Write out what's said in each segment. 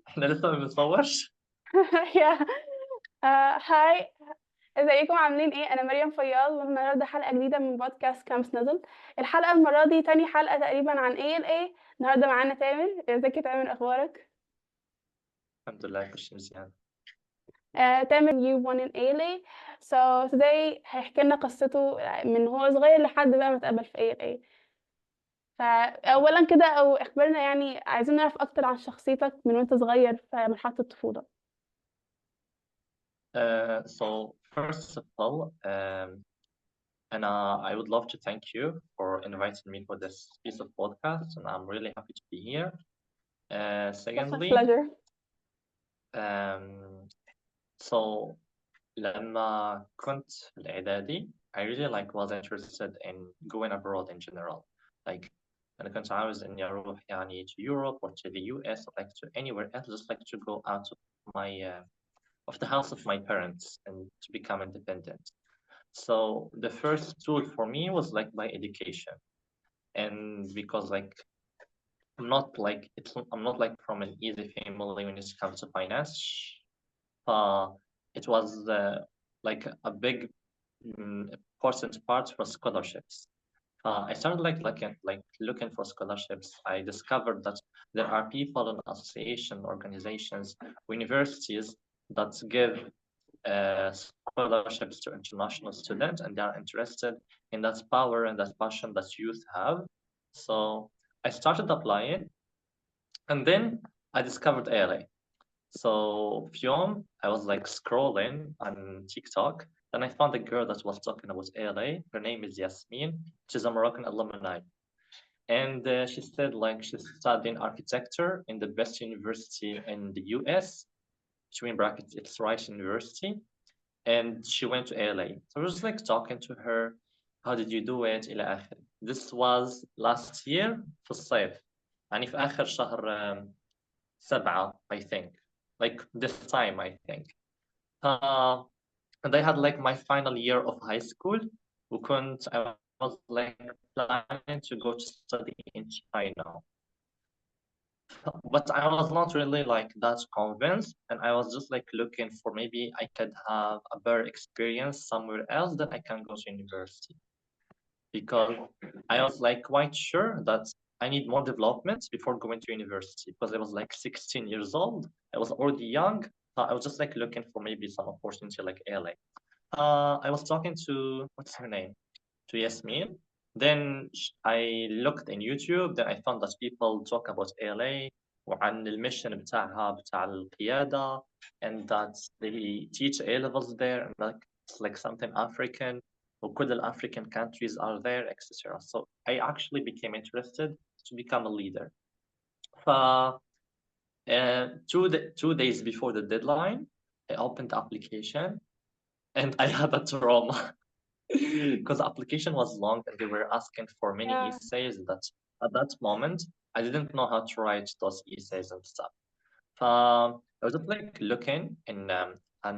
إحنا لسه ما بنصورش. يا هاي، ازيكم عاملين ايه؟ انا مريم فياض، والنهارده حلقه جديده من بودكاست كامس نزل. الحلقه المره دي تاني حلقه تقريبا عن ايه. النهارده معانا تامر. ازيك يا تامر؟ اخبارك؟ الحمد لله كل شيء مزيان. تامر you won an ALA. So today هيحكي لنا قصته من هو صغير لحد بقى ما اتقبل في ALA. فأولا كده أو اخبرنا، يعني عايزين نعرف أكتر عن شخصيتك من وأنت صغير في مرحلة الطفولة. So first of all, and I would love to thank you for inviting me for this piece of podcast, and I'm really happy to be here. That's my Secondly, pleasure. um, so لما كنت في الإعدادي I really was interested in going abroad in general. Like أنا كنت عاوز إني أروح يعني to Europe or to the US or like to anywhere else, just like to go out of my of the house of my parents and to become independent. So the first tool for me was like my education, and because like I'm not like from an easy family when it comes to finance. It was like a big important part for scholarships. I started like looking for scholarships. I discovered that there are people in association organizations, universities that give scholarships to international students, and they are interested in that power and that passion that youth have. So I started applying, and then I discovered ALA. So Fiom, I was like scrolling on TikTok, and I found a girl that was talking about ALA. Her name is Yasmin. She's a Moroccan alumni. And she said like she's studying architecture in the best university in the US, between brackets, it's Rice University. And she went to ALA. So I was like talking to her, how did you do it? إلى آخره. This was last year في الصيف. يعني في آخر شهر 7, I think. Like this time, I think. And I had like my final year of high school. I was like planning to go to study in China. But I was not really like that convinced, and I was just like looking for maybe I could have a better experience somewhere else than I can go to university. Because I was like quite sure that I need more development before going to university, because I was like 16 years old. I was already young. So I was just like looking for maybe some opportunity like LA. I was talking to, what's her name? To Yasmin. Then I looked in YouTube. Then I found that people talk about LA وعن الميشن بتاعها بتاع القياده, and that they teach A levels there, and like it's like something African, وكل ال African countries are there, etc. So I actually became interested to become a leader. ف 2 days before the deadline, I opened the application, and I had a trauma because the application was long and they were asking for many Yeah. essays that at that moment I didn't know how to write those essays and stuff. I was just like looking in on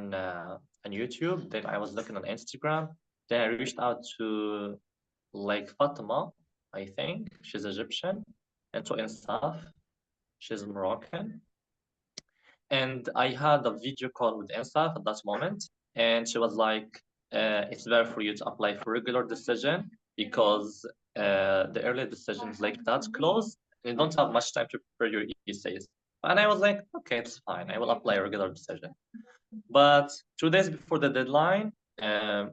YouTube. Then I was looking on Instagram. Then I reached out to like Fatima, I think she's Egyptian, and to Insaf, she's Moroccan. And I had a video call with Insaf at that moment, and she was like, "It's better for you to apply for regular decision because the early decisions like that's close. You don't have much time to prepare your essays." And I was like, "Okay, it's fine. I will apply a regular decision." But 2 days before the deadline,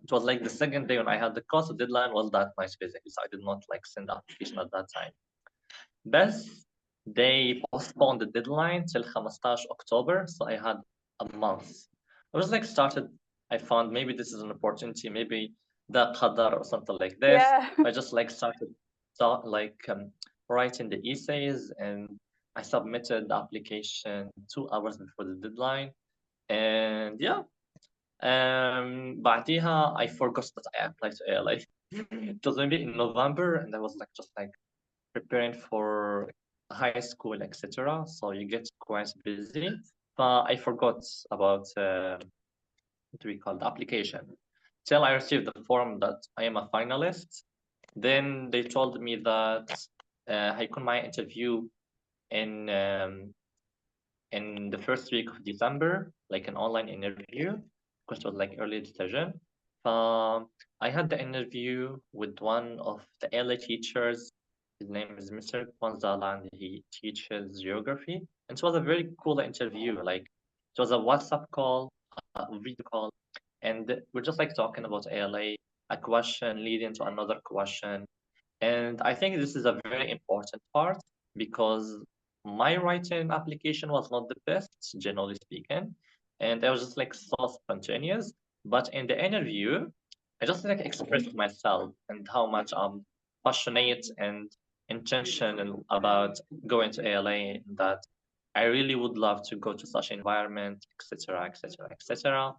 it was like the second day when I had the course. The deadline was that night basically, so I did not like send the application at that time. But they postponed the deadline till 15 October, so I had a month. I was like started, I found maybe this is an opportunity, maybe the qadar or something like this. Yeah. I just like started writing the essays, and I submitted the application 2 hours before the deadline. And yeah, بعديها I forgot that I applied to ALA. It was maybe in November, and I was like just like preparing for high school, etc. So you get quite busy. But I forgot about what do we call the application till I received the form that I am a finalist. Then they told me that هيكون معي interview in in the first week of December, like an online interview, because it was like early decision. I had the interview with one of the LA teachers. His name is Mr. Gonzala, and he teaches geography. And it was a very cool interview. Like it was a WhatsApp call, a video call, and we're just like talking about ALA, a question leading to another question. And I think this is a very important part because my writing application was not the best, generally speaking. And I was just like so spontaneous. But in the interview, I just like expressed myself and how much I'm passionate and intentional about going to ALA, that I really would love to go to such environment, etc., etc., etc.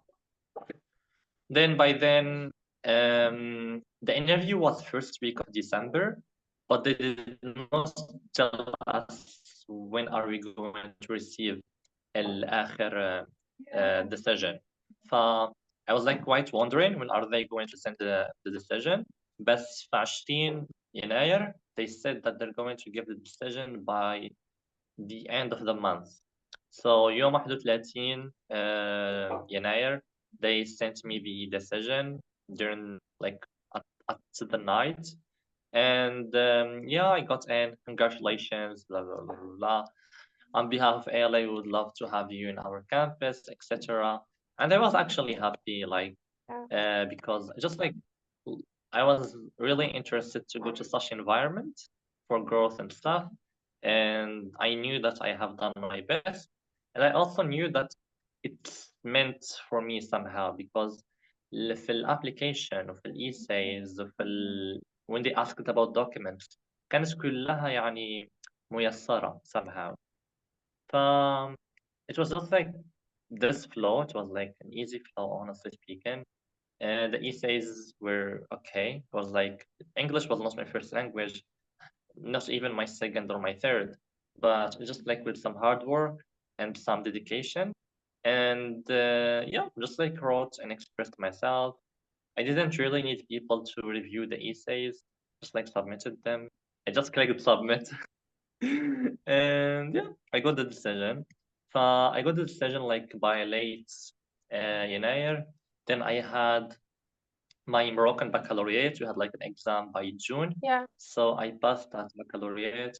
Then by then, the interview was first week of December, but they did not tell us when are we going to receive الآخر decision. I was like quite wondering when are they going to send the decision. بس في 20 يناير they said that they're going to give the decision by the end of the month. So يوم 31 يناير they sent me the decision during like at the night, and yeah, I got in. Congratulations, blah blah blah blah, blah. On behalf of ALA, we would love to have you in our campus, etc. And I was actually happy, like because just like I was really interested to go to such environment for growth and stuff, and I knew that I have done my best, and I also knew that it's meant for me somehow because في الابليكيشن وفي الإيسايز وفي when they asked about documents كانت كلها يعني ميسرة somehow. It was just like this flow. It was like an easy flow, honestly speaking. The essays were okay. It was like English was not my first language, not even my second or my third, but just like with some hard work and some dedication. And yeah, just like wrote and expressed myself. I didn't really need people to review the essays, just like submitted them. I just clicked submit. And yeah, I got the decision. I got the decision like by late يناير. Then I had my Moroccan baccalaureate. We had like an exam by June. Yeah. So I passed that baccalaureate.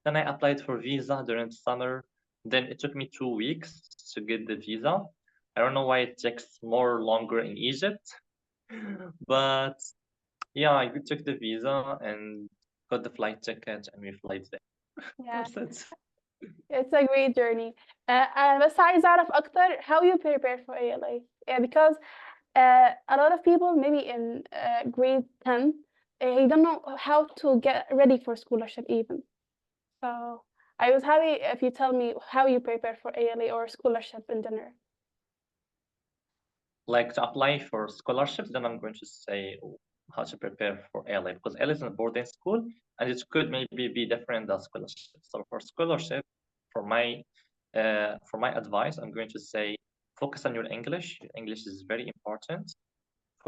Then I applied for visa during summer. Then it took me 2 weeks to get the visa. I don't know why it takes more longer in Egypt, but yeah, I took the visa and got the flight ticket and we flight there. Yeah. That's it. It's a great journey. بس عايزة أعرف أكتر how you prepare for ALA. Yeah, because a lot of people maybe in grade 10 they don't know how to get ready for scholarship even. So I was happy if you tell me how you prepare for ALA or scholarship in general. Like to apply for scholarships, then I'm going to say how to prepare for ALA because ALA is a boarding school and it could maybe be different than scholarship. So for scholarship, for my advice, I'm going to say focus on your English. English is very important.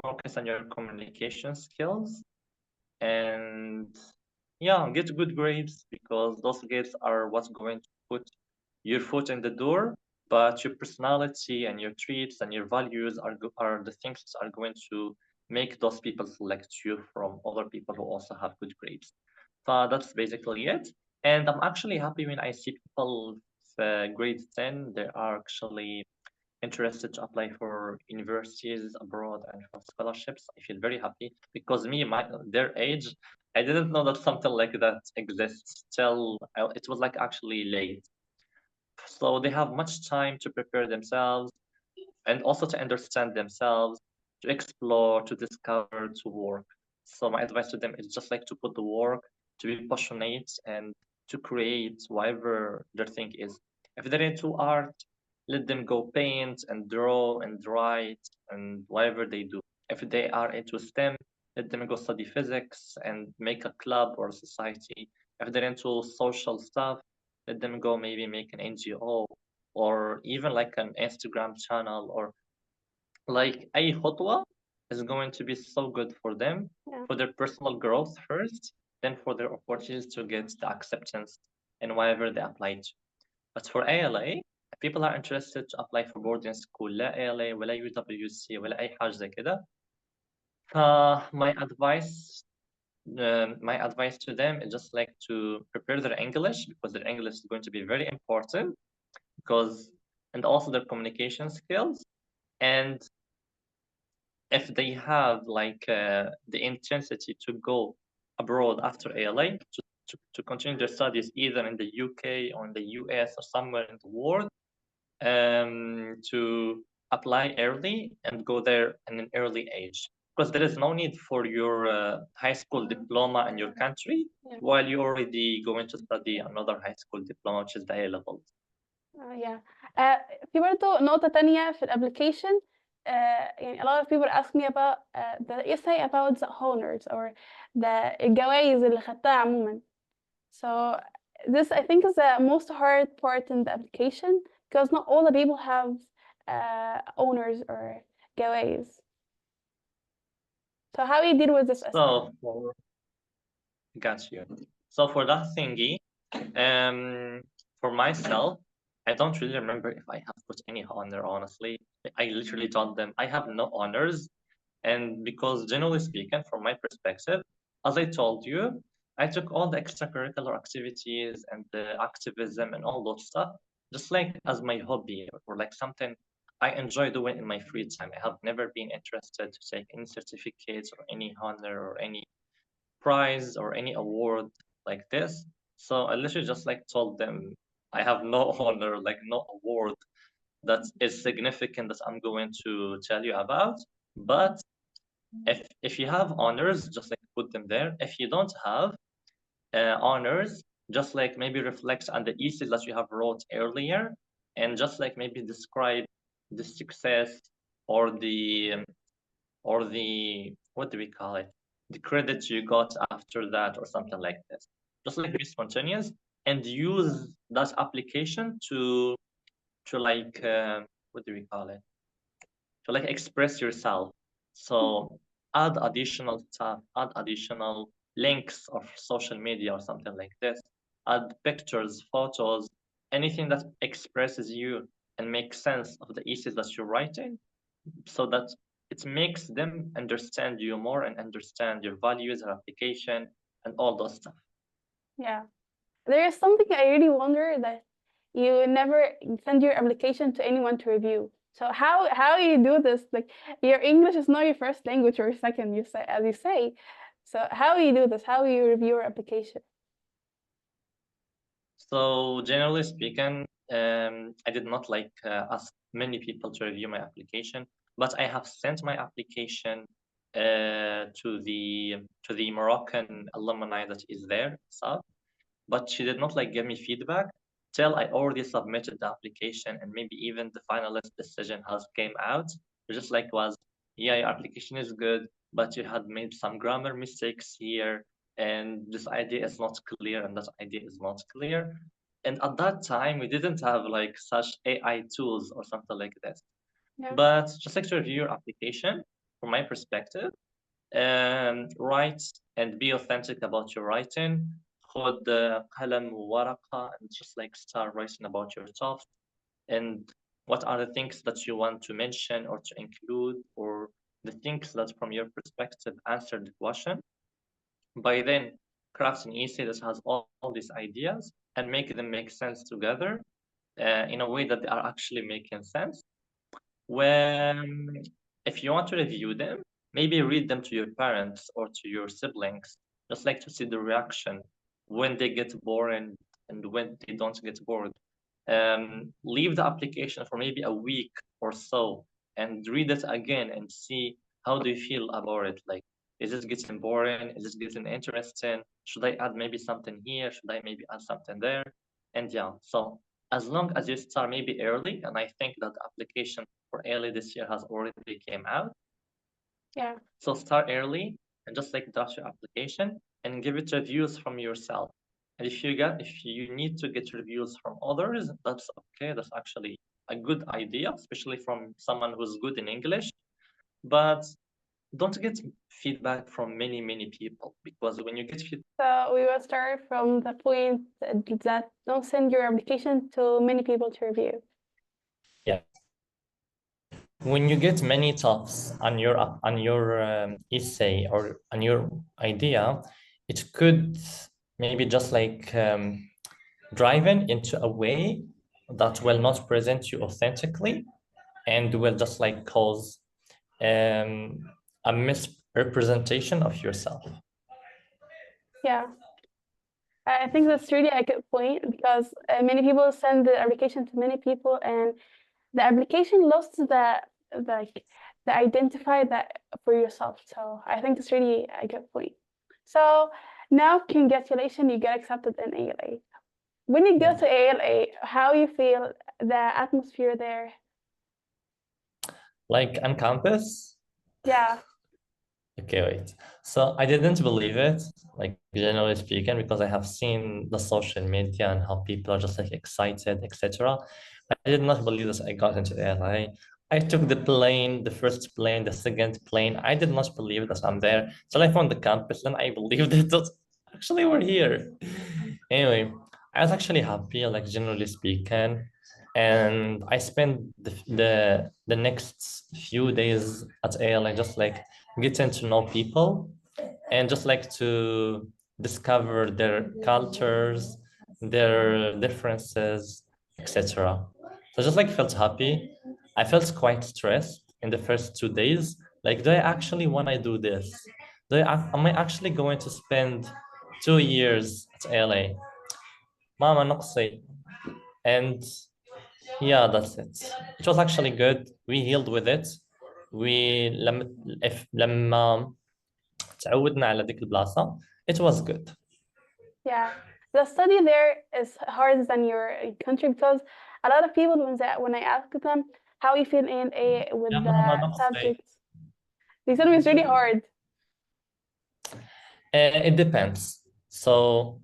Focus on your communication skills, and yeah, get good grades because those grades are what's going to put your foot in the door. But your personality and your traits and your values are the things that are going to make those people select you from other people who also have good grades. So that's basically it. And I'm actually happy when I see people grade 10, they are actually interested to apply for universities abroad and for scholarships. I feel very happy because their age, I didn't know that something like that exists till it was like actually late. So they have much time to prepare themselves and also to understand themselves, to explore, to discover, to work. So my advice to them is just like to put the work, to be passionate, and to create whatever their thing is. If they're into art, let them go paint and draw and write and whatever they do. If they are into STEM, let them go study physics and make a club or a society. If they're into social stuff, let them go maybe make an NGO or even like an Instagram channel, or like أي خطوة is going to be so good for them, for their personal growth first, then for their opportunities to get the acceptance in whatever they apply to. But for ALA, I people are interested to apply for boarding school لا ALA ولا UWC ولا أي حاجة زي كده. My advice to them is just like to prepare their English, because their English is going to be very important, and also their communication skills. And if they have like the intensity to go abroad after ALA to continue their studies either in the UK or in the US or somewhere in the world, to apply early and go there in an early age, because there is no need for your high school diploma in your country while you're already going to study another high school diploma, which is the A levels. Yeah. في برضه نقطة تانية في الابلكيشن. يعني a lot of people ask me about the essay about the honors or الجوائز اللي خدتها عموما. So this I think is the most hard part in the application, because not all the people have honors or جوائز. So how do you deal with this essay? Got you. So for that thingy, for myself, I don't really remember if I have put any honor, honestly. I literally told them I have no honors. And because generally speaking, from my perspective, as I told you, I took all the extracurricular activities and the activism and all that stuff, just like as my hobby or like something I enjoy doing in my free time. I have never been interested to take any certificates or any honor or any prize or any award like this. So I literally just like told them I have no honor, like no award that is significant that I'm going to tell you about. But if you have honors, just like put them there. If you don't have honors, just like maybe reflect on the essays that you have wrote earlier, and just like maybe describe the success or the what do we call it, the credit you got after that or something like this. Just like be spontaneous and use that application to like what do we call it, to like express yourself. So add additional stuff, add additional links of social media or something like this, add pictures, photos, anything that expresses you and makes sense of the essays that you're writing, so that it makes them understand you more and understand your values, your application, and all those stuff. Yeah. There is something I really wonder, that you never send your application to anyone to review. So how you do this? Like, your English is not your first language or second, you say, as you say. So how you do this? How you review your application? So generally speaking, I did not like ask many people to review my application, but I have sent my application to the Moroccan alumni that is there, so, but she did not like give me feedback till I already submitted the application, and maybe even the finalist decision has came out. It just like was, yeah, your application is good, but you had made some grammar mistakes here, and this idea is not clear, and that idea is not clear. And at that time, we didn't have like such AI tools or something like this. Yeah. But just like to review your application, from my perspective, write and be authentic about your writing. خد قلم وورقة and just like start writing about yourself and what are the things that you want to mention or to include, or the things that from your perspective answer the question. By then, craft an essay that has all these ideas and make them make sense together in a way that they are actually making sense. When, if you want to review them, maybe read them to your parents or to your siblings, just like to see the reaction when they get bored and when they don't get bored. Leave the application for maybe a week or so and read it again and see how do you feel about it. Like, is it getting boring? Is it getting interesting? Should I add maybe something here? Should I maybe add something there? And yeah, so as long as you start maybe early, and I think that the application for early this year has already came out. Yeah. So start early and just like draft your application and give it reviews from yourself. And if you need to get reviews from others, that's okay. That's actually a good idea, especially from someone who's good in English. But don't get feedback from many people, because when you get feedback. So we will start from the point that don't send your application to many people to review. when you get many tops on your essay or on your idea, it could maybe just like driven into a way that will not present you authentically and will just like cause a misrepresentation of yourself. Yeah. I think that's really a good point because many people send the application to many people, and the application lost the identify that for yourself. So I think it's really a good point. So now, congratulations, you get accepted in ALA. When you go to ALA, how you feel the atmosphere there? Like on campus? Yeah. Okay, wait. So I didn't believe it, like generally speaking, because I have seen the social media and how people are just like excited, etc. I did not believe this. I got into LA. I took the plane, the first plane, the second plane. I did not believe that I'm there. So I found the campus, and I believed it. Actually, we're here. Anyway, I was actually happy, like generally speaking, and I spent the next few days at ALA just like getting to know people and just like to discover their cultures, their differences, etc. So just like felt happy. I felt quite stressed in the first 2 days. Like, do I actually want to do this? Am I actually going to spend 2 years at LA? Mama نقصي. And yeah, that's it. It was actually good. We healed with it. لما تعودنا على ديك البلاصة, it was good. Yeah, the study there is harder than your country because a lot of people when I ask them how you feel in A with يا the ماما نقصي. subjects, they tell me it's really hard. It depends. So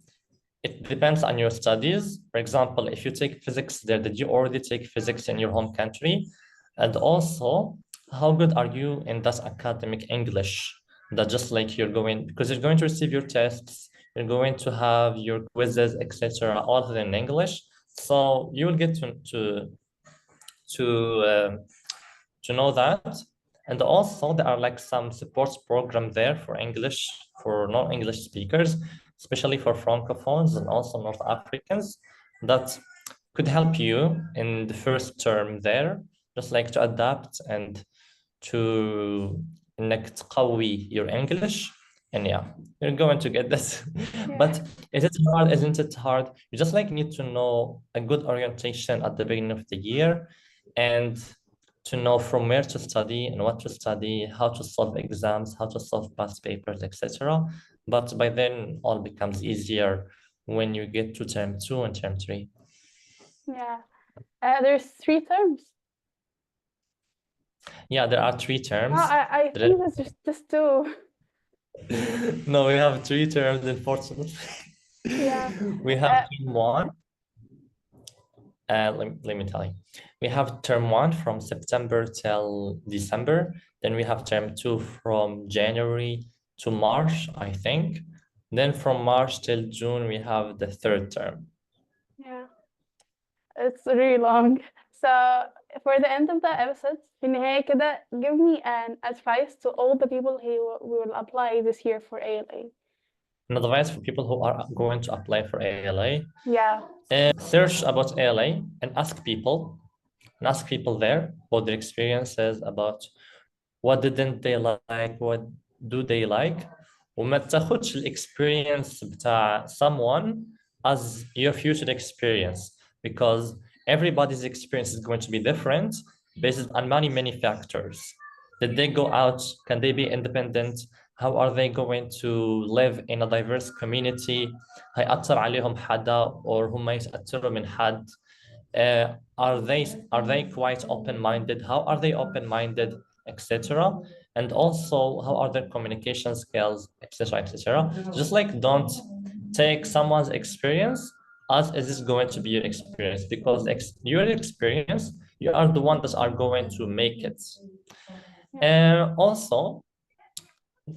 it depends on your studies. For example, if you take physics there, did you already take physics in your home country? And also, how good are you in that academic English? That just like you're going, because you're going to receive your tests, you're going to have your quizzes, etc., all in English. So you will get to know that. And also there are like some support program there for English, for non-English speakers, especially for Francophones and also North Africans, that could help you in the first term there, just like to adapt and to انك تقوي your English. And yeah, you're going to get this. But is it hard? Isn't it hard? You just like need to know a good orientation at the beginning of the year and to know from where to study and what to study, how to solve exams, how to solve past papers, etc. But by then all becomes easier when you get to term 2 and term 3. Yeah, there's 3 terms. Yeah, there are 3 terms. Oh, I think it's just 2. No, we have 3 terms, unfortunately. Yeah. We have term 1. Let me tell you. We have term 1 from September till December. Then we have term 2 from January to March, I think. Then from March till June, we have the 3rd term. Yeah, it's really long. So for the end of the episode, في النهاية كده, give me an advice to all the people who will apply this year for ALA. An advice for people who are going to apply for ALA. Yeah. Search about ALA and ask people there about their experiences, about what didn't they like, what do they like. وما تاخدش experience بتاع someone as your future experience, because everybody's experience is going to be different based on many factors. Did they go out? Can they be independent? How are they going to live in a diverse community? هيأثر عليهم حدا or هم يتأثروا من حد? Are they quite open-minded? How are they open-minded, etc.? And also, how are their communication skills, etc. Just like don't take someone's experience as is this going to be your experience, because your experience, you are the one that are going to make it. Also,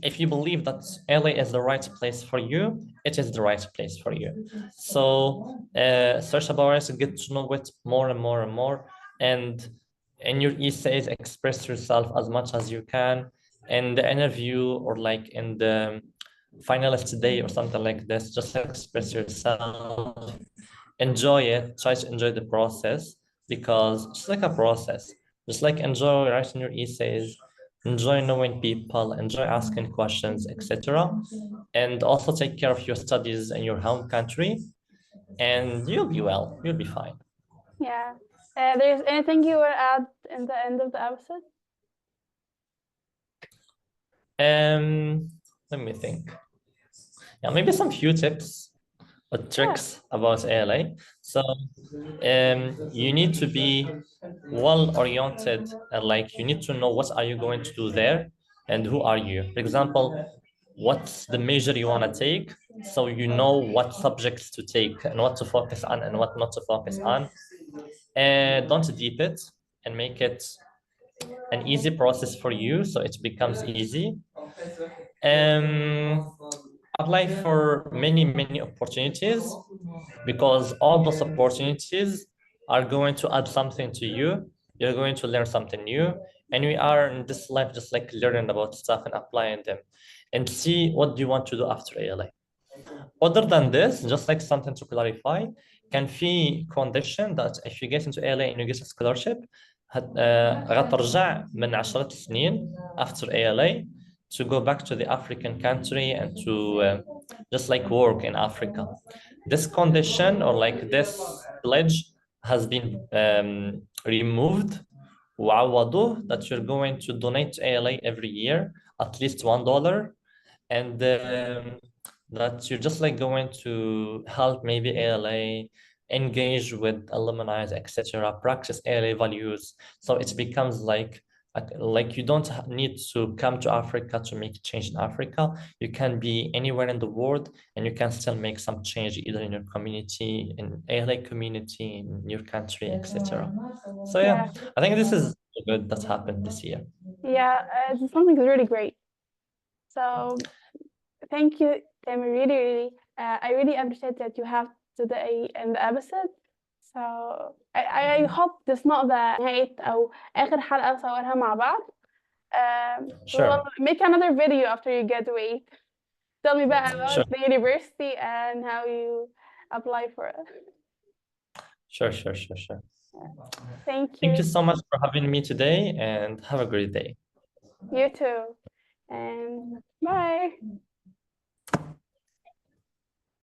if you believe that LA is the right place for you, it is the right place for you. So search about it, get to know it more and more and more, and in your essays, express yourself as much as you can. In the interview or like in the finalist day or something like this, just express yourself, enjoy it, try to enjoy the process, because it's like a process. Just like enjoy writing your essays, enjoy knowing people, enjoy asking questions, etc. And also take care of your studies in your home country, and you'll be well, you'll be fine. Yeah. There's anything you would add in the end of the episode? Let me think. Yeah, maybe some few tips or tricks about ALA. So you need to be well-oriented, and like you need to know what are you going to do there and who are you. For example, what's the major you want to take, so you know what subjects to take and what to focus on and what not to focus on. And don't deep it, and make it an easy process for you so it becomes easy. Apply for many opportunities, because all those opportunities are going to add something to you. You're going to learn something new, and we are in this life just like learning about stuff and applying them, and see what do you want to do after ALA. Other than this, just like something to clarify, can في condition that if you get into ALA and you get a scholarship, غترجع من 10 سنين after ALA to go back to the African country and to just like work in Africa. This condition or like this pledge has been removed. وعوضوه that you're going to donate to ALA every year at least $1, and that you're just like going to help maybe ALA, engage with alumni, etc., practice ALA values. So it becomes like you don't need to come to Africa to make change in Africa. You can be anywhere in the world and you can still make some change either in your community, in ALA community, in your country, etc. So yeah, I think this is good that happened this year. Yeah, it's something really great. So thank you, Tamer. Really, I really appreciate that you have today in the episode. So I hope this not the نهاية أو آخر حلقة نصورها مع بعض. Sure. We'll make another video after you graduate. Tell me about Sure. the university and how you apply for it. Sure. Thank you. Thank you so much for having me today, and have a great day. You too. And bye.